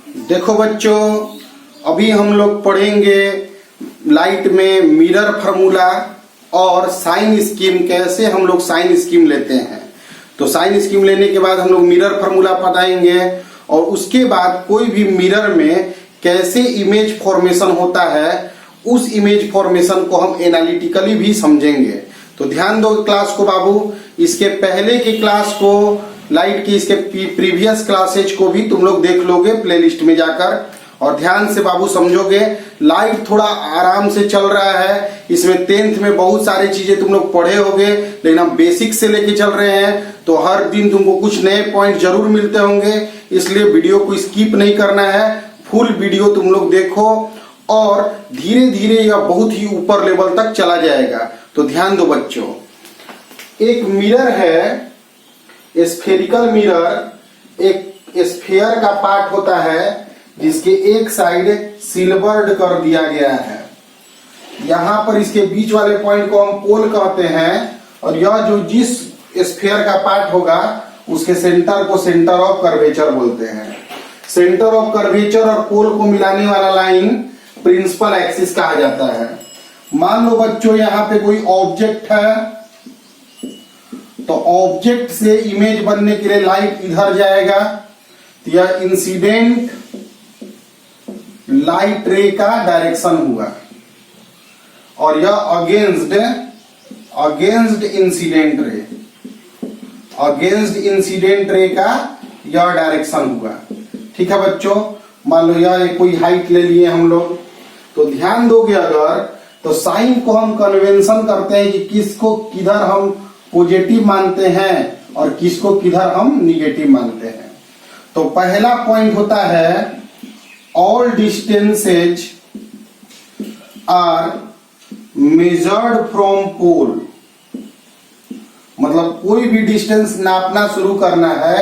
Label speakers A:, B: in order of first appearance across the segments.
A: देखो बच्चों, अभी हम लोग पढ़ेंगे लाइट में मिरर फार्मूला और साइन स्कीम, कैसे हम लोग साइन स्कीम लेते हैं। तो साइन स्कीम लेने के बाद हम लोग मिरर फार्मूला पढ़ाएंगे और उसके बाद कोई भी मिरर में कैसे इमेज फॉर्मेशन होता है, उस इमेज फॉर्मेशन को हम एनालिटिकली भी समझेंगे। तो ध्यान दो क्लास को बाबू। इसके पहले की क्लास को, लाइट की इसके प्रीवियस क्लासेज को भी तुम लोग देख लोगे प्लेलिस्ट में जाकर और ध्यान से बाबू समझोगे। लाइट थोड़ा आराम से चल रहा है, इसमें 10th में बहुत सारी चीजें तुम लोग पढ़े होंगे, लेकिन हम बेसिक से लेके चल रहे हैं तो हर दिन तुमको कुछ नए पॉइंट जरूर मिलते होंगे। इसलिए वीडियो को स्किप नहीं करना है, फुल वीडियो तुम लोग देखो और धीरे धीरे यह बहुत ही ऊपर लेवल तक चला जाएगा। तो ध्यान दो बच्चों, एक मिरर है, स्फेरिकल मिरर, एक स्फीयर का पार्ट होता है जिसके एक साइड सिल्वर्ड कर दिया गया है। यहां पर इसके बीच वाले पॉइंट को हम पोल कहते हैं और यह जो जिस स्फीयर का पार्ट होगा उसके सेंटर को सेंटर ऑफ कर्वेचर बोलते हैं। सेंटर ऑफ कर्वेचर और पोल को मिलाने वाला लाइन प्रिंसिपल एक्सिस कहा जाता है। मान लो बच्चों यहाँ पे कोई ऑब्जेक्ट है, तो ऑब्जेक्ट से इमेज बनने के लिए लाइट इधर जाएगा, तो यह इंसिडेंट लाइट रे का डायरेक्शन हुआ और यह against incident ray, against incident ray का यह डायरेक्शन हुआ। ठीक है बच्चों, मान लो यह कोई हाइट ले लिए हम लोग, तो ध्यान दोगे अगर, तो साइन को हम कन्वेंशन करते हैं कि किसको किधर हम पॉजिटिव मानते हैं और किसको किधर हम निगेटिव मानते हैं। तो पहला पॉइंट होता है all distances are measured from pole, मतलब कोई भी डिस्टेंस नापना शुरू करना है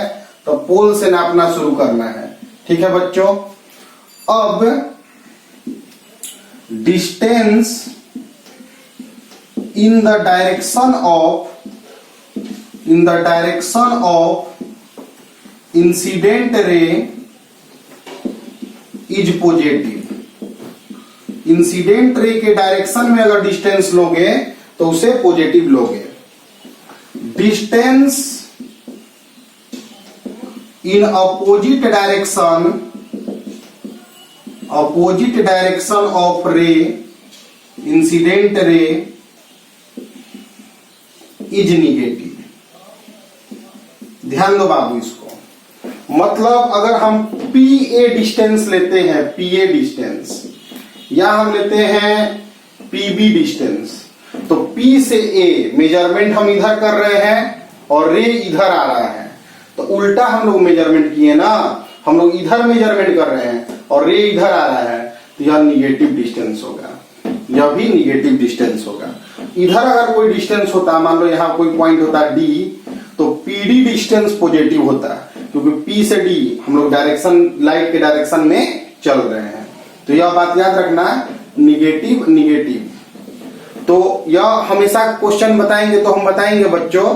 A: तो पोल से नापना शुरू करना है। ठीक है बच्चों, अब distance in the direction of incident ray is positive. Incident ray के डायरेक्शन में अगर डिस्टेंस लोगे तो उसे पॉजिटिव लोगे। Distance in opposite direction of रे, इंसिडेंट रे इज निगेटिव। ध्यान दो बाबू इसको, मतलब अगर हम पीए डिस्टेंस लेते हैं, पीए डिस्टेंस, या हम लेते हैं पीबी डिस्टेंस, तो पी से ए मेजरमेंट हम इधर कर रहे हैं और रे इधर आ रहा है, तो उल्टा हम लोग मेजरमेंट किए ना, हम लोग इधर मेजरमेंट कर रहे हैं और रे इधर आ रहा है, तो यह निगेटिव डिस्टेंस होगा, यह भी निगेटिव डिस्टेंस होगा। इधर अगर कोई डिस्टेंस होता, मान लो यहां कोई पॉइंट होता डी, तो पीडी डिस्टेंस पॉजिटिव होता है क्योंकि पी से डी हम लोग डायरेक्शन, लाइट के डायरेक्शन में चल रहे हैं। तो यह बात याद रखना, निगेटिव निगेटिव। तो यह हमेशा क्वेश्चन बताएंगे तो हम बताएंगे बच्चों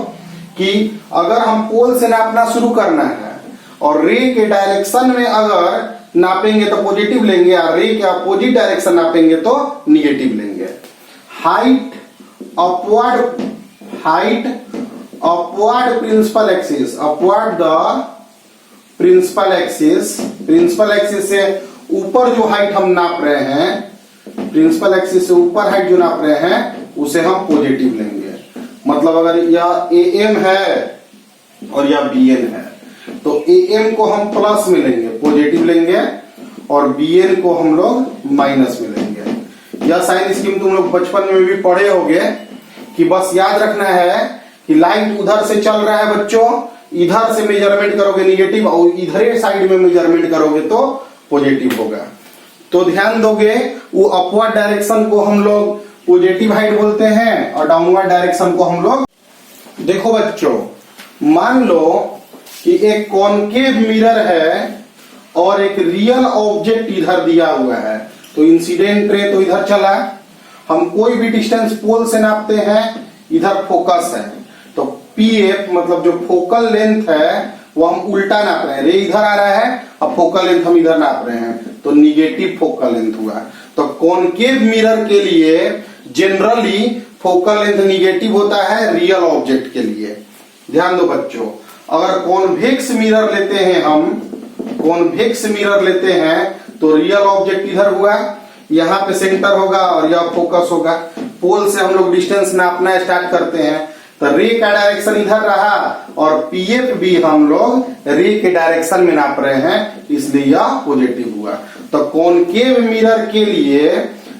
A: कि अगर हम पोल से नापना शुरू करना है और रे के डायरेक्शन में अगर नापेंगे तो पॉजिटिव लेंगे और रे के अपोजिट डायरेक्शन नापेंगे तो निगेटिव लेंगे। Height upward principal axis, upward the principal axis से ऊपर जो हाइट हम नाप रहे हैं, प्रिंसिपल एक्सिस से ऊपर हाइट जो नाप रहे हैं उसे हम पॉजिटिव लेंगे। मतलब अगर यह AM है और यह BN है तो AM को हम प्लस में लेंगे, पॉजिटिव लेंगे, और BN को हम लोग माइनस में लेंगे। यह साइन स्कीम तुम लोग बचपन में भी पढ़े होंगे कि बस याद रखना है कि लाइट उधर से चल रहा है बच्चों, इधर से मेजरमेंट करोगे निगेटिव और इधर साइड में मेजरमेंट करोगे तो पॉजिटिव होगा। तो ध्यान दोगे, वो अपवर्ड डायरेक्शन को हम लोग पॉजिटिव हाइट बोलते हैं और डाउनवर्ड डायरेक्शन को हम लोग, देखो बच्चों, मान लो कि एक कॉनकेव मिरर है और एक रियल ऑब्जेक्ट इधर दिया हुआ है, तो इंसिडेंट रे तो इधर चला, हम कोई भी डिस्टेंस पोल से नापते हैं, इधर फोकस है, तो PF मतलब जो फोकल लेंथ है वो हम उल्टा नाप रहे हैं। रे इधर आ रहा है, अब फोकल लेंथ हम इधर नाप रहे हैं, तो निगेटिव फोकल लेंथ हुआ। तो कॉनकेव मिरर के लिए जनरली फोकल लेंथ निगेटिव होता है रियल ऑब्जेक्ट के लिए। ध्यान दो बच्चों, अगर कॉन्वेक्स मिरर लेते हैं हम, कॉन्वेक्स मिरर लेते हैं तो रियल ऑब्जेक्ट इधर हुआ, यहाँ पे सेंटर होगा और यह फोकस होगा। पोल से हम लोग डिस्टेंस नापना स्टार्ट करते हैं, तो रे का डायरेक्शन इधर रहा और पीएफ भी हम लोग रे के डायरेक्शन में नाप रहे हैं, इसलिए यह पॉजिटिव हुआ। तो कॉनकेव मिरर के लिए,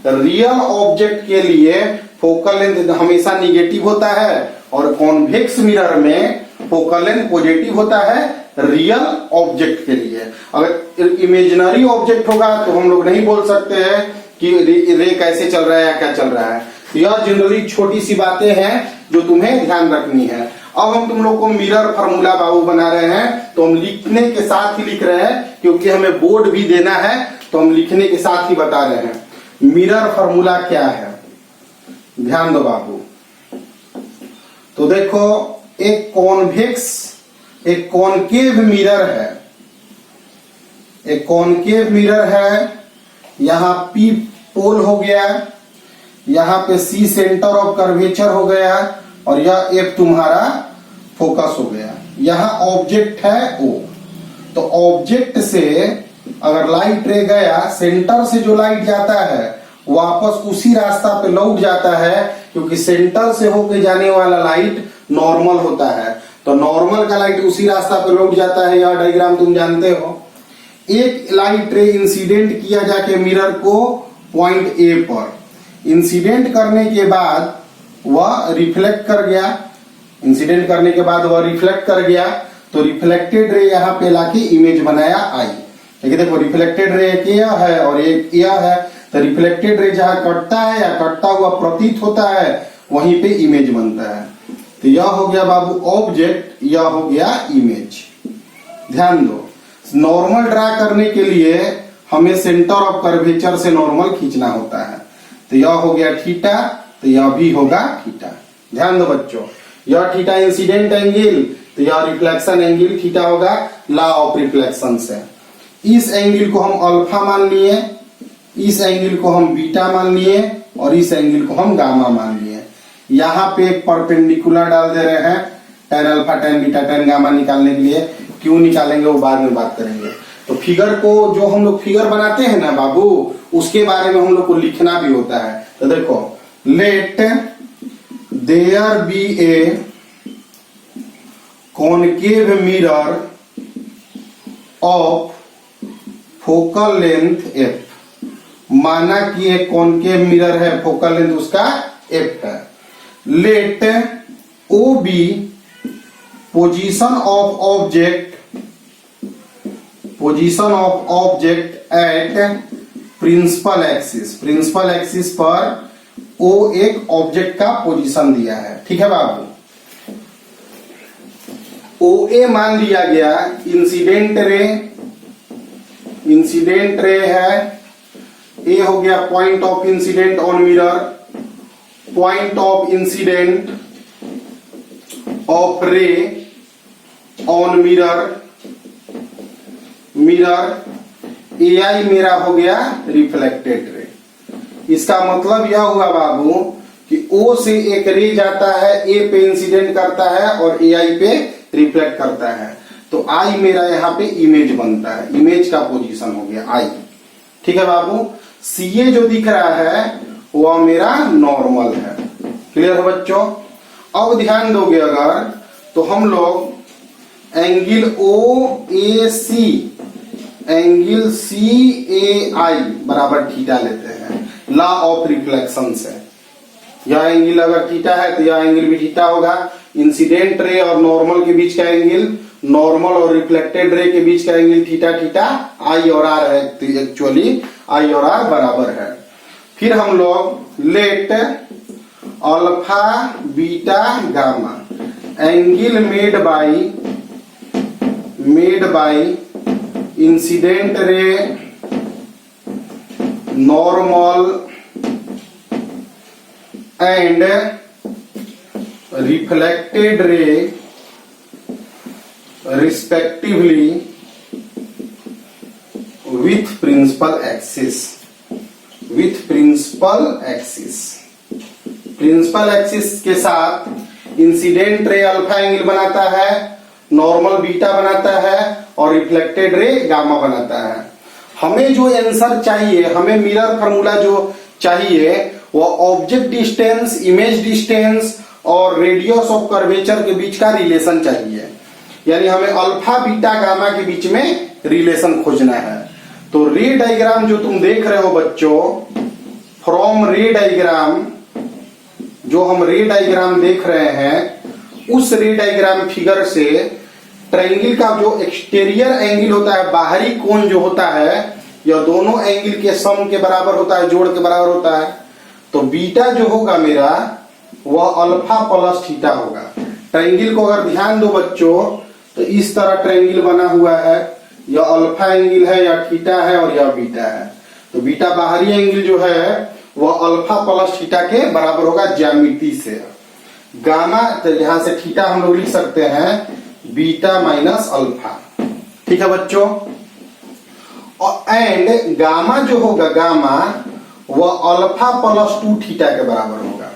A: रियल ऑब्जेक्ट के लिए फोकल लेंथ हमेशा निगेटिव होता है और कॉन्वेक्स मिरर में फोकल लेंथ पॉजिटिव होता है रियल ऑब्जेक्ट के लिए। अगर इमेजिनरी ऑब्जेक्ट होगा तो हम लोग नहीं बोल सकते हैं कि रे कैसे चल रहा है या क्या चल रहा है। यह जनरली छोटी सी बातें हैं जो तुम्हें ध्यान रखनी है। अब हम तुम लोग को मिरर फार्मूला बाबू बना रहे हैं, तो हम लिखने के साथ ही लिख रहे हैं क्योंकि हमें बोर्ड भी देना है, तो हम लिखने के साथ ही बता रहे हैं। मिरर फार्मूला क्या है, ध्यान दो बाबू। तो देखो, एक कॉन्वेक्स, एक कॉनकेव मिरर है, एक कॉनकेव मिरर है। यहां पी पोल हो गया, यहां पे सी सेंटर ऑफ कर्वेचर हो गया और यह एफ तुम्हारा फोकस हो गया। यहां ऑब्जेक्ट है ओ, तो ऑब्जेक्ट से अगर लाइट रे गया, सेंटर से जो लाइट जाता है वापस उसी रास्ता पे लौट जाता है, क्योंकि सेंटर से होके जाने वाला लाइट नॉर्मल होता है, तो नॉर्मल का लाइट उसी रास्ता पे लौट जाता है। यह डायग्राम तुम जानते हो। एक लाइट रे इंसिडेंट किया जाके मिरर को पॉइंट ए पर, इंसिडेंट करने के बाद वह रिफ्लेक्ट कर गया, इंसिडेंट करने के बाद वह रिफ्लेक्ट कर गया, तो रिफ्लेक्टेड रे यहाँ पे लाके इमेज बनाया आई। देखिए देखो, रिफ्लेक्टेड रे एक यह है और एक यह है, तो रिफ्लेक्टेड रे जहां कटता है या कटता हुआ प्रतीत होता है वहीं पे इमेज बनता है। तो यह हो गया बाबू ऑब्जेक्ट, यह हो गया इमेज। ध्यान दो, नॉर्मल ड्रा करने के लिए हमें सेंटर ऑफ कर्वेचर से नॉर्मल खींचना होता है, तो यह हो गया थीटा, तो यह भी होगा थीटा। ध्यान दो बच्चों, यह थीटा इंसिडेंट एंगल, तो यह रिफ्लेक्शन एंगल थीटा होगा लॉ ऑफ रिफ्लेक्शन से। इस एंगल को हम अल्फा मान लिए, इस एंगल को हम बीटा मान लिए और इस एंगल को हम गामा मान लिए। यहाँ पे एक परपेंडिकुलर डाल दे रहे हैं tan alpha tan beta tan gamma निकालने के लिए। क्यों निकालेंगे वो बाद में बात करेंगे। तो फिगर को, जो हम लोग फिगर बनाते हैं ना बाबू, उसके बारे में हम लोग को लिखना भी होता है। तो देखो, let there be a concave mirror of focal length F. माना कि एक कॉनकेव मिरर है, फोकल लेंथ उसका एफ है। Let O be position of object, position of object at principal axis. Principal axis पर ओ एक ऑब्जेक्ट का position दिया है, ठीक है बाबू। ओ ए मान लिया गया इंसिडेंट रे, इंसिडेंट रे है। ए हो गया point of incident on mirror, point of incident of ray on mirror, mirror ए आई मेरा हो गया रिफ्लेक्टेड रे। इसका मतलब यह हुआ बाबू कि ओ से एक रे जाता है, ए पे इंसिडेंट करता है और ए आई पे रिफ्लेक्ट करता है, तो आई मेरा यहाँ पे इमेज बनता है, इमेज का पोजीशन हो गया आई। ठीक है बाबू। सी ए जो दिख रहा है वह मेरा नॉर्मल है। क्लियर है बच्चों। अब ध्यान दोगे अगर, तो हम लोग एंगल ओ ए सी, एंगल सी ए आई बराबर थीटा लेते हैं लॉ ऑफ रिफ्लेक्शन से। यह एंगल अगर थीटा है तो यह एंगल भी थीटा होगा। इंसिडेंट रे और नॉर्मल के बीच का एंगल, नॉर्मल और रिफ्लेक्टेड रे के बीच का एंगल थीटा थीटा, आई और आर है, एक्चुअली आई और आर बराबर है। फिर हम लोग let alpha beta gamma angle made by incident ray, normal and reflected ray, respectively with principal axis. With principal axis, principal axis के साथ इंसिडेंट रे अल्फा एंगल बनाता है, नॉर्मल बीटा बनाता है और रिफ्लेक्टेड रे गामा बनाता है। हमें जो आंसर चाहिए, हमें मिरर फार्मूला जो चाहिए वो ऑब्जेक्ट डिस्टेंस, इमेज डिस्टेंस और रेडियस ऑफ कर्वेचर के बीच का रिलेशन चाहिए। यानी हमें अल्फा बीटा गामा के बीच में रिलेशन खोजना है। तो रे डायग्राम जो तुम देख रहे हो बच्चों, फ्रॉम रे डायग्राम, जो हम रे डायग्राम देख रहे हैं उस रे डायग्राम फिगर से ट्रायंगल का जो एक्सटीरियर एंगल होता है, बाहरी कोण जो होता है, यह दोनों एंगल के सम के बराबर होता है, जोड़ के बराबर होता है। तो बीटा जो होगा मेरा वह अल्फा प्लस थीटा होगा। ट्रायंगल को अगर ध्यान दो बच्चों तो इस तरह ट्रायंगल बना हुआ है, यह अल्फा एंगल है, यह थीटा है और यह बीटा है। तो बीटा बाहरी एंगल जो है वह अल्फा प्लस थीटा के बराबर होगा ज्यामिति से। गामा, तो यहां से थीटा हम लोग लिख सकते हैं बीटा माइनस अल्फा। ठीक है बच्चों। और एंड गामा जो होगा, गामा वह अल्फा प्लस 2 थीटा के बराबर होगा।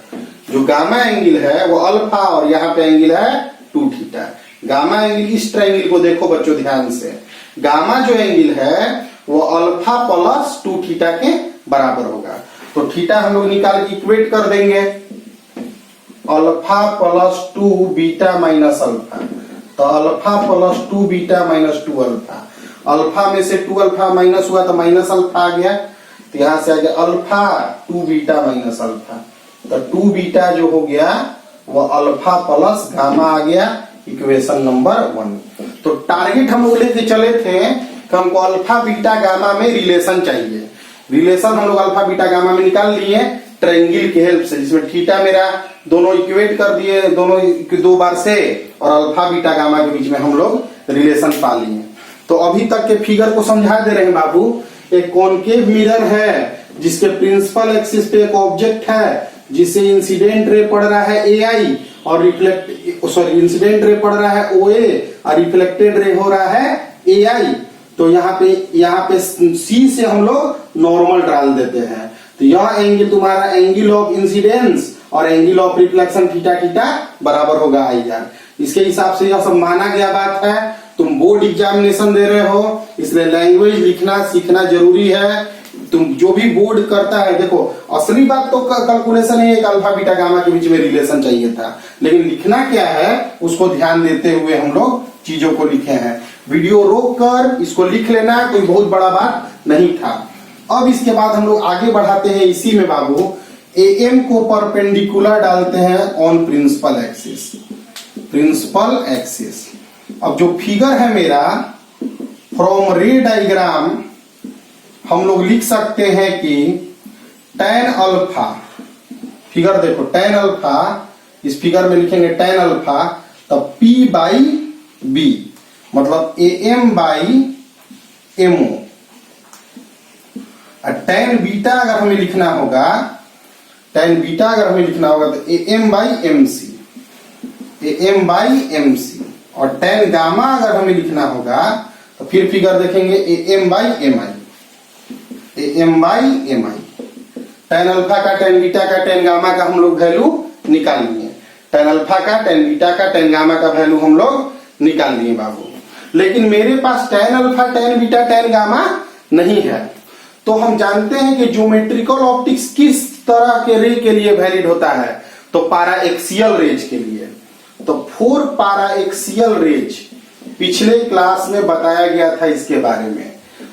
A: जो गामा एंगल है वो अल्फा और यहाँ पे एंगल है 2 थीटा। गामा एंगल, इस ट्रायंगल को देखो बच्चों ध्यान से, गामा जो एंगल है वो अल्फा प्लस 2 थीटा के बराबर होगा। तो थीटा हम लोग निकाल के इक्वेट कर देंगे, alpha plus 2 beta minus alpha. तो alpha plus 2 beta minus 2 alpha. Alpha में से 2 अल्फा माइनस हुआ तो माइनस अल्फा आ गया। तो यहां से आ गया अल्फा 2 बीटा माइनस अल्फा। तो 2 बीटा जो हो गया वो अल्फा प्लस गामा आ गया, इक्वेशन नंबर 1। तो टारगेट हम लोग लेके चले थे कि हमको अल्फा बीटा गामा में रिलेशन चाहिए। रिलेशन हम लोग अल्फा बीटा गामा में निकाल लिए ट्रायंगल की हेल्प से, जिसमें थीटा मेरा दोनों इक्वेट कर दिए, दोनों 2 बार से, और अल्फा बीटा गामा के बीच में हम लोग रिलेशन पा लिए। तो अभी तक के फिगर को समझा दे रहे हैं बाबू। एक कॉनकेव मिरर है जिसके प्रिंसिपल एक्सिस पे एक ऑब्जेक्ट है जिससे इंसिडेंट रे पड़ रहा है AI और इंसिडेंट रे पड़ रहा है OA और रिफ्लेक्टेड रे हो रहा है AI। तो यहाँ पे C से हम लोग नॉर्मल डाल देते हैं। तो यह एंगल तुम्हारा एंगल ऑफ इंसिडेंस और angle of reflection theta theta बराबर होगा IR। इसके हिसाब से यह सब माना गया बात है। तुम बोर्ड एग्जामिनेशन दे रहे हो, इसलिए लैंग्वेज लिखना सीखना जरूरी है। तुम जो भी बोर्ड करता है, देखो असली बात तो कैलकुलेशन है, एक अल्फा बीटा गामा के बीच में रिलेशन चाहिए था, लेकिन लिखना क्या है उसको ध्यान देते हुए हम लोग चीजों को लिखे हैं। वीडियो रोक कर इसको लिख लेना, कोई बहुत बड़ा बात नहीं था। अब इसके बाद हम लोग आगे बढ़ाते हैं। इसी में बाबू AM को परपेंडिकुलर डालते हैं on principal axis. Principal axis, अब जो फिगर है मेरा फ्रॉम रे डायग्राम, हम लोग लिख सकते हैं कि tan अल्फा, फिगर देखो tan अल्फा, इस फिगर में लिखेंगे tan अल्फा, तब P बाई B मतलब AM by MO। tan beta अगर हमें लिखना होगा, tan बीटा अगर हमें लिखना होगा तो AM by MC, AM by MC। और tan गामा अगर हमें लिखना होगा तो फिर फिगर देखेंगे AM by MI, AM by MI। tan alpha का, tan बीटा का, tan गामा का हम लोग वैल्यू निकाल लिए। tan अल्फा का, tan बीटा का, tan गामा का वैल्यू हम लोग निकाल लिए बाबू। लेकिन मेरे पास tan alpha, tan beta, tan gamma नहीं है। तो हम जानते हैं कि ज्योमेट्रिकल ऑप्टिक्स किस तरह के रे के लिए वैलिड होता है, तो पारा एक्सियल रेज के लिए। तो 4 पारा एक्सियल रेज पिछले क्लास में बताया गया था इसके बारे में।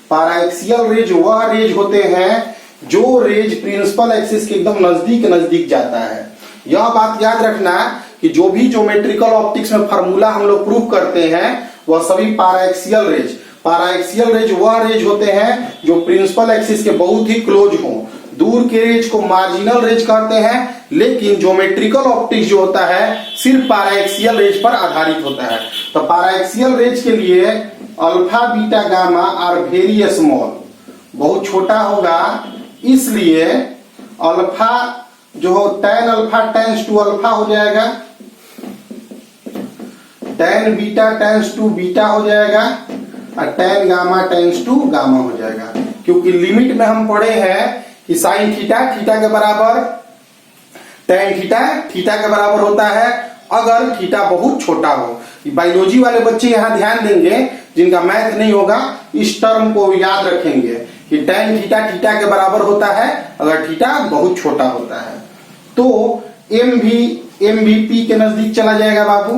A: पारा एक्सियल रेज वह रेज होते हैं जो रेज प्रिंसिपल एक्सिस के एकदम नजदीक जाता है। यह बात याद रखना कि जो भी ज्योमेट्रिकल ऑप्टिक्स में फार्मूला हम लोग प्रूव करते हैं वह सभी पारा एक्सियल रेज वह रेज होते हैं जो प्रिंसिपल एक्सिस के बहुत ही क्लोज हो। दूर के रेज को मार्जिनल रेज कहते हैं, लेकिन ज्योमेट्रिकल ऑप्टिक्स जो होता है सिर्फ पारा एक्सियल रेज पर आधारित होता है। तो पारा एक्सियल रेज के लिए alpha beta gamma are very small, बहुत छोटा होगा, इसलिए अल्फा जो हो tan alpha tends to alpha हो जाएगा। tan beta tends to beta हो जाएगा और tan gamma tends to gamma हो जाएगा, क्योंकि लिमिट में हम पढ़े हैं कि साइन थीटा थीटा के बराबर, tan थीटा थीटा के बराबर होता है अगर थीटा बहुत छोटा हो। बायोलॉजी वाले बच्चे यहाँ ध्यान देंगे, जिनका मैथ नहीं होगा इस टर्म को याद रखेंगे कि tan थीटा थीटा के बराबर होता है अगर थीटा बहुत छोटा होता है। तो m भी p के नजदीक चला जाएगा बाबू,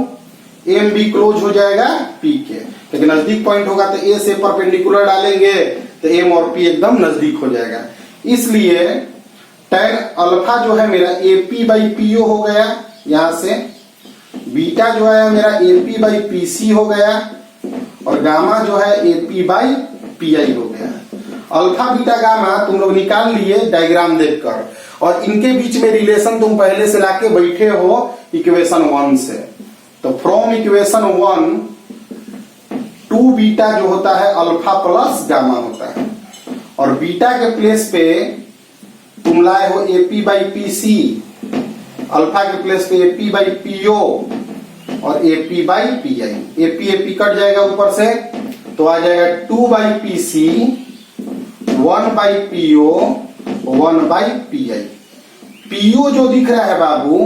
A: m भी क्लोज हो जाएगा p के, लेकिन नजदीक पॉइंट होगा तो a से परपेंडिकुलर डालेंगे तो m और p एकदम नजदीक हो जाएगा। इसलिए tan अल्फा जो है मेरा AP बाई PO हो गया, यहां से बीटा जो है मेरा AP बाई PC हो गया और गामा जो है AP बाई PI हो गया। अल्फा बीटा गामा तुम लोग निकाल लिए डायग्राम देखकर, और इनके बीच में रिलेशन तुम पहले से लाके बैठे हो इक्वेशन 1 से। तो फ्रॉम इक्वेशन 1 2 बीटा जो होता है अल्फा प्लस गामा होता है, और बीटा के प्लेस पे तुम लाए हो AP बाई PC, अल्फा के प्लेस पे AP बाई PO और AP by PI। AP cut जाएगा ऊपर से तो आ जाएगा 2 by PC 1 by PO 1 by PI। PO जो दिख रहा है बाबू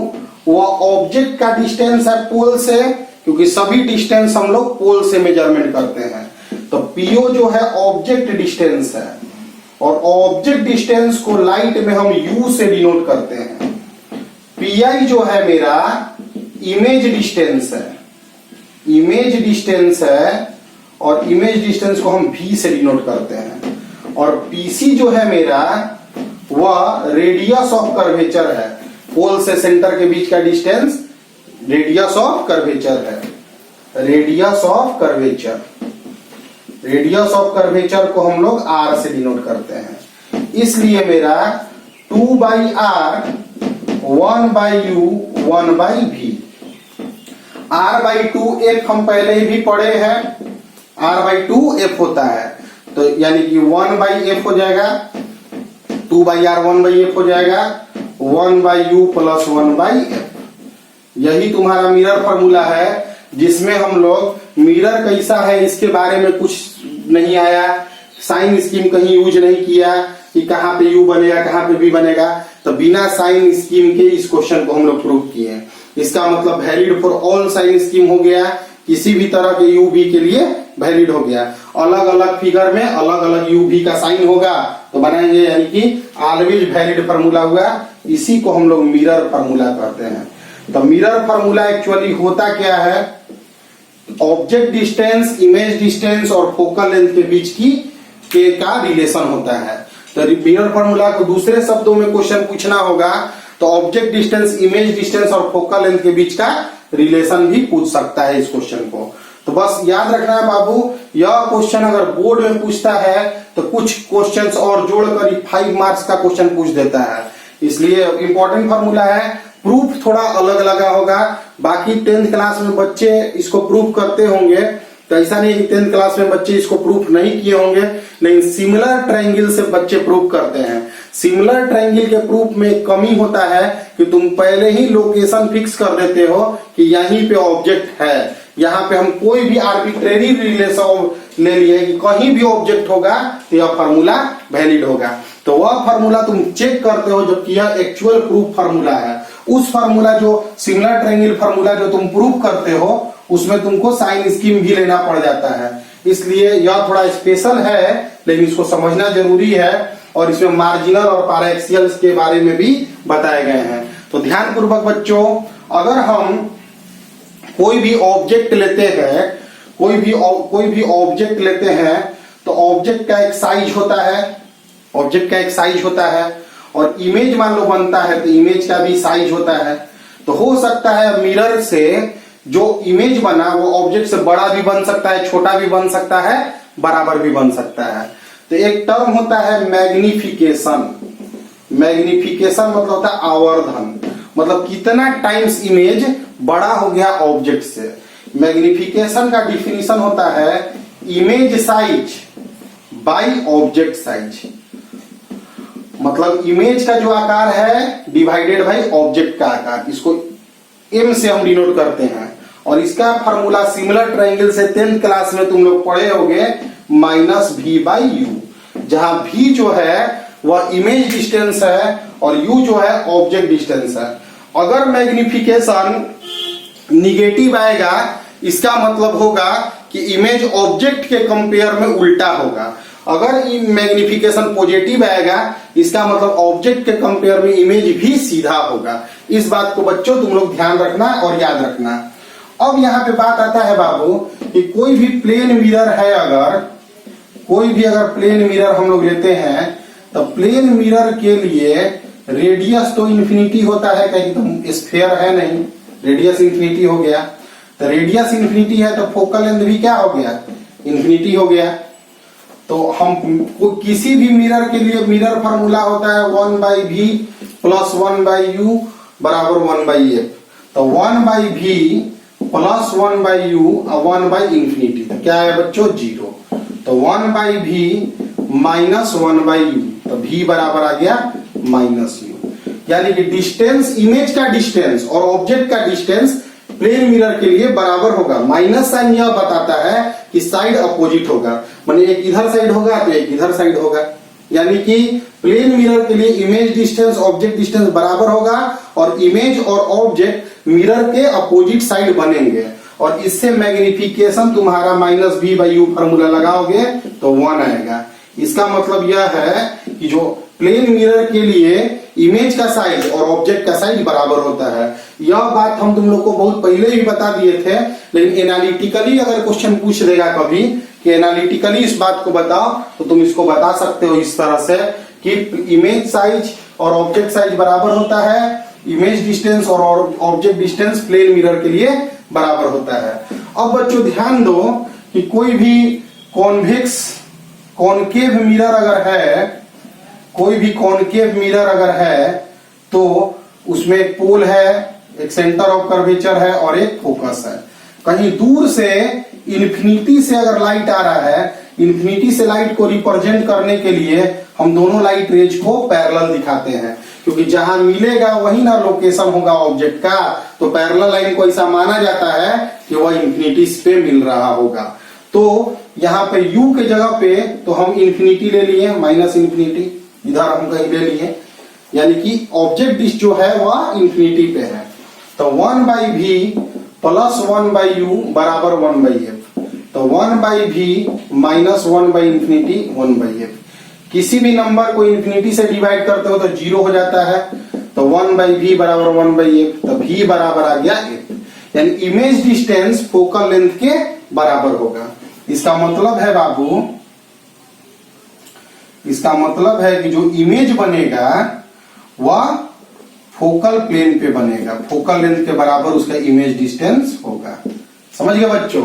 A: वह ऑब्जेक्ट का डिस्टेंस है पोल से, क्योंकि सभी डिस्टेंस हम लोग पोल से मेजरमेंट करते हैं। तो PO जो है ऑब्जेक्ट डिस्टेंस है, और ऑब्जेक्ट डिस्टेंस को लाइट में हम U से डिनोट करते हैं। PI जो है मेरा इमेज डिस्टेंस है, इमेज डिस्टेंस है, और इमेज डिस्टेंस को हम V से डिनोट करते हैं। और PC जो है मेरा वह रेडियस ऑफ कर्वेचर है, पोल से सेंटर के बीच का डिस्टेंस रेडियस ऑफ कर्वेचर है, radius of curvature. Radius of curvature को हम लोग R से डिनोट करते हैं। इसलिए मेरा 2 by R 1 by U 1 by V। R by 2 F हम पहले ही भी पढ़े हैं, R बाई 2 F होता है, तो यानी कि 1 बाई F हो जाएगा, 2 बाई R 1 बाई F हो जाएगा, 1 by U plus 1 by F। यही तुम्हारा मिरर फॉर्मूला है, जिसमें हम लोग मिरर कैसा है इसके बारे में कुछ नहीं आया, साइन स्कीम कहीं यूज नहीं किया कि कहाँ पे U बनेगा कहाँ पे V बनेगा, तो बिना साइन स्कीम के इस क्वेश्चन को हम लोग प्रूव किए। इसका मतलब valid for all sign scheme हो गया, किसी भी तरह के U V के लिए वैलिड हो गया। अलग अलग फिगर में अलग अलग U V का साइन होगा तो बनाएंगे, यानी कि ऑलवेज वैलिड फार्मूला हुआ। इसी को हम लोग मिरर फार्मूला कहते हैं। तो मिरर फार्मूला एक्चुअली होता क्या है, ऑब्जेक्ट डिस्टेंस, इमेज डिस्टेंस और फोकल लेंथ के बीच की के का रिलेशन होता है। तो मिरर फार्मूला को दूसरे शब्दों में क्वेश्चन पूछना होगा तो ऑब्जेक्ट डिस्टेंस, इमेज डिस्टेंस और फोकल लेंथ के बीच का रिलेशन भी पूछ सकता है इस क्वेश्चन को। तो बस याद रखना है बाबू, यह क्वेश्चन अगर बोर्ड में पूछता है तो कुछ क्वेश्चंस और जोड़कर 5 मार्क्स का क्वेश्चन पूछ देता है, इसलिए इंपॉर्टेंट फार्मूला है। प्रूफ थोड़ा अलग लगा होगा, बाकी 10th क्लास में बच्चे इसको प्रूफ करते होंगे, तो ऐसा नहीं कि 10th क्लास में बच्चे इसको प्रूफ नहीं किए होंगे, लेकिन सिमिलर ट्रायंगल से बच्चे प्रूफ करते हैं। सिमिलर ट्रायंगल के प्रूफ में कमी होता है कि तुम पहले ही लोकेशन फिक्स कर देते हो कि यहीं पे ऑब्जेक्ट है, यहाँ पे हम कोई भी आर्बिट्रेरी रिलेशन ले लिए कि कहीं भी ऑब्जेक्ट होगा तो यह फार्मूला वैलिड होगा। तो वह फार्मूला तुम चेक करते हो जबकि यह एक्चुअल प्रूफ फार्मूला है। उस फार्मूला जो सिमिलर ट्रायंगल फार्मूला जो तुम प्रूफ करते हो उसमें तुमको साइन स्कीम भी लेना पड़ जाता है, इसलिए यह थोड़ा स्पेशल है, लेकिन इसको समझना जरूरी है। और इसमें मार्जिनल और पैराक्सियल के बारे में भी बताए गए हैं। तो ध्यान पूर्वक बच्चों, अगर हम कोई भी ऑब्जेक्ट लेते हैं, कोई भी ऑब्जेक्ट लेते हैं तो ऑब्जेक्ट का एक साइज होता है, ऑब्जेक्ट का एक साइज होता है, और इमेज मान लो बनता है तो इमेज का भी साइज होता है। तो हो सकता है मिरर से जो इमेज बना वो ऑब्जेक्ट से बड़ा भी बन सकता है, छोटा भी बन सकता है, बराबर भी बन सकता है। तो एक टर्म होता है मैग्निफिकेशन। मैग्निफिकेशन मतलब होता है आवर्धन, मतलब कितना टाइम्स इमेज बड़ा हो गया ऑब्जेक्ट से। मैग्निफिकेशन का डिफिनीशन होता है image size by object size, मतलब इमेज का जो आकार है डिवाइडेड बाय ऑब्जेक्ट का आकार, इसको m से हम डिनोट करते हैं। और इसका फार्मूला सिमिलर ट्रायंगल से 10th क्लास में तुम लोग पढ़े होगे -v/u, जहां v जो है वह इमेज डिस्टेंस है और u जो है ऑब्जेक्ट डिस्टेंस है। अगर मैग्निफिकेशन निगेटिव आएगा इसका मतलब होगा कि इमेज ऑब्जेक्ट के कंपेयर में उल्टा होगा। अगर मैग्निफिकेशन पॉजिटिव आएगा इसका मतलब ऑब्जेक्ट के कंपेयर में इमेज भी सीधा होगा। इस बात को बच्चों तुम लोग ध्यान रखना और याद रखना। अब यहाँ पे बात आता है बाबू कि कोई भी प्लेन मिरर है, अगर प्लेन मिरर हम लोग लेते हैं तो प्लेन मिरर के लिए रेडियस तो इन्फिनिटी होता है, कहीं तो स्फीयर है नहीं, रेडियस इन्फिनिटी हो गया। तो रेडियस इन्फिनिटी है तो फोकल लेंथ भी क्या हो गया, इन्फिनिटी हो गया। तो हम किसी भी मिरर के लिए मिरर फार्मूला होता है 1/v + 1/u = 1/f। तो 1/v + 1/u 1/∞। तो क्या है बच्चों, 0। तो 1/v - 1/u, तो v बराबर आ गया -u। यानी कि डिस्टेंस, इमेज का डिस्टेंस और ऑब्जेक्ट का डिस्टेंस प्लेन मिरर के लिए बराबर होगा। माइनस साइन यह बताता है कि साइड अपोजिट होगा, माने एक इधर साइड होगा तो एक इधर साइड होगा। यानी कि प्लेन मिरर के लिए इमेज डिस्टेंस ऑब्जेक्ट डिस्टेंस बराबर होगा और इमेज और ऑब्जेक्ट मिरर के अपोजिट साइड बनेंगे। और इससे मैग्निफिकेशन तुम्हारा -v/u फार्मूला लगाओगे तो 1 आएगा। इसका मतलब यह है कि जो प्लेन मिरर के लिए इमेज का साइज और ऑब्जेक्ट का साइज बराबर होता है। यह बात हम तुम लोग को बहुत पहले ही बता दिए थे, लेकिन एनालिटिकली अगर क्वेश्चन पूछ देगा कभी कि एनालिटिकली इस बात को बताओ, तो तुम इसको बता सकते हो इस तरह से कि इमेज साइज और ऑब्जेक्ट साइज बराबर होता है, इमेज डिस्टेंस और ऑब्जेक्ट डिस्टेंस प्लेन मिरर के लिए बराबर होता है। अब बच्चों ध्यान दो कि कोई भी कॉनकेव मिरर अगर है, कोई भी कॉनकेव मिरर अगर है तो उसमें एक पोल है, एक सेंटर ऑफ कर्वेचर है और एक फोकस है। कहीं दूर से इन्फिनिटी से अगर लाइट आ रहा है, इन्फिनिटी से लाइट को रिप्रेजेंट करने के लिए हम दोनों लाइट रेज को पैरेलल दिखाते हैं, क्योंकि जहां मिलेगा वही ना लोकेशन होगा ऑब्जेक्ट का। तो पैरेलल लाइन को ऐसा माना जाता है कि वह इन्फिनिटी पे मिल रहा होगा। तो यहाँ पे u के जगह पे तो हम इन्फिनिटी ले लिए, -∞, इधर हम कहीं ले लिए, यानी कि ऑब्जेक्ट डिस्टेंस जो है वह इन्फिनिटी पे है। तो 1/v + 1/u = 1/f। तो 1/v - 1/∞ 1/f। किसी भी नंबर को इन्फिनिटी से डिवाइड करते हो तो 0 हो जाता है। तो 1/v = 1/f। तो v बराबर आ गया f, यानी इमेज डिस्टेंस फोकल लेंथ के बराबर होगा। इसका मतलब है बाबू, इसका मतलब है कि जो इमेज बनेगा वह फोकल प्लेन पे बनेगा, फोकल लेंथ के बराबर उसका इमेज डिस्टेंस होगा। समझ गए बच्चों?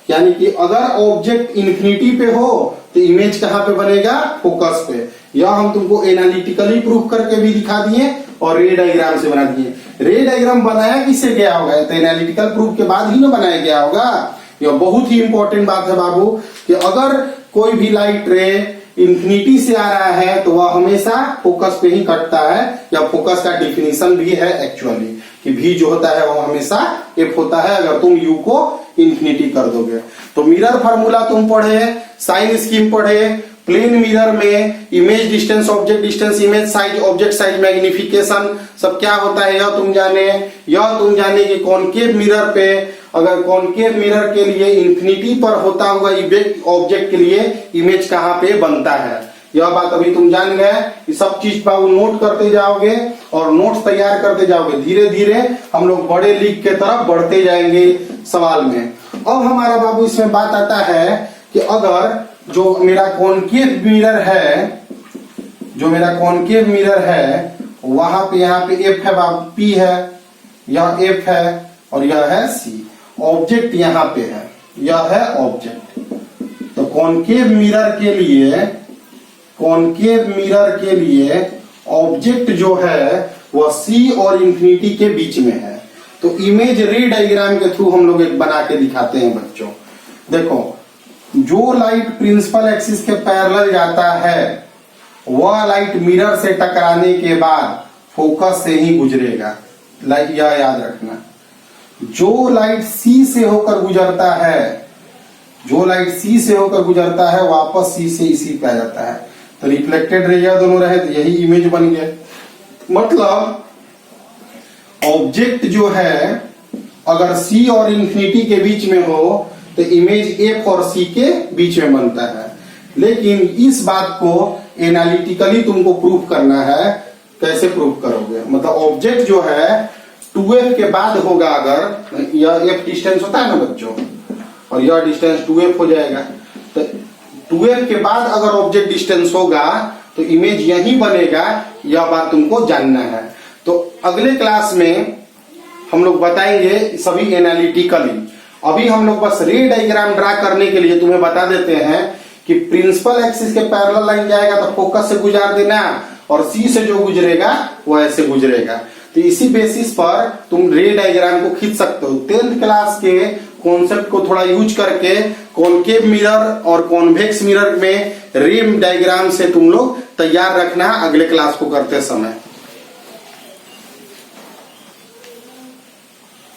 A: यानी कि अगर ऑब्जेक्ट इन्फिनिटी पे हो तो इमेज कहां पे बनेगा, फोकस पे। यह हम तुमको एनालिटिकली प्रूफ करके भी दिखा दिए और रे डायग्राम से बना दिए। रे डायग्राम बनाया किससे गया होगा, तो एनालिटिकल प्रूफ के बाद ही ना बनाया गया होगा। यह बहुत ही इंपॉर्टेंट बात है बाबू कि अगर कोई भी लाइट रे इन्फिनिटी से आ रहा है तो वह हमेशा फोकस पे ही कटता है, या फोकस का डिफिनीशन भी है एक्चुअली कि v जो होता है वह हमेशा f होता है अगर तुम u को इन्फिनिटी कर दोगे। तो मिरर फार्मूला तुम पढ़े, साइन स्कीम पढ़े, प्लेन मिरर में image distance object distance, image size object size, magnification सब क्या होता है यह तुम जाने कि कॉनकेव मिरर पे, अगर कॉनकेव मिरर के लिए इन्फिनिटी पर होता हुआ ऑब्जेक्ट के लिए इमेज कहां पे बनता है, यह बात अभी तुम जान गए। ये सब चीज बाबू नोट करते जाओगे और नोट्स तैयार करते जाओगे, धीरे धीरे हम लोग बड़े लीग के तरफ बढ़ते जाएंगे सवाल में। अब हमारा बाबू इसमें बात आता है कि अगर जो मेरा कॉनकेव मिरर है, जो मेरा कॉनकेव मिरर है वहां पे यहाँ पे f है बाबू, p है, यह f है और यह है c। ऑब्जेक्ट यहाँ पे है, यह है ऑब्जेक्ट। तो कॉनकेव मिरर के लिए ऑब्जेक्ट जो है वह c और इन्फिनिटी के बीच में है। तो इमेज रे डायग्राम के थ्रू हम लोग एक बना के दिखाते हैं बच्चों। देखो, जो लाइट प्रिंसिपल एक्सिस के पैरेलल जाता है वह लाइट मिरर से टकराने के बाद फोकस से ही गुजरेगा। लाइट यह याद रखना, जो लाइट सी से होकर गुजरता है, जो लाइट सी से होकर गुजरता है वापस सी से इसी पे आ जाता है। तो रिफ्लेक्टेड रे यह दोनों रहे तो यही इमेज बन गया। मतलब ऑब्जेक्ट जो है अगर सी और इंफिनिटी के बीच में हो तो इमेज एफ और सी के बीच में बनता है। लेकिन इस बात को एनालिटिकली तुमको प्रूफ करना है। कैसे प्रूफ करोगे? मतलब ऑब्जेक्ट जो है 2f के बाद होगा, अगर यह f डिस्टेंस होता है ना बच्चों, और यह डिस्टेंस 2f हो जाएगा, तो 2f के बाद अगर ऑब्जेक्ट डिस्टेंस होगा तो इमेज यही बनेगा। यह बात तुमको जानना है। तो अगले क्लास में हम लोग बताएंगे सभी एनालिटिकली। अभी हम लोग बस रे डायग्राम ड्रा करने के लिए तुम्हें बता देते हैं कि प्रिंसिपल एक्सिस के पैरेलल लाइन जाएगा तो फोकस से गुजार देना, और सी से जो गुजरेगा वो ऐसे गुजरेगा। तो इसी बेसिस पर तुम रे डायग्राम को खींच सकते हो। 10th क्लास के कॉन्सेप्ट को थोड़ा यूज करके कॉनकेव मिरर और कॉन्वेक्स मिरर में रे डायग्राम से तुम लोग तैयार रखना अगले क्लास को करते समय।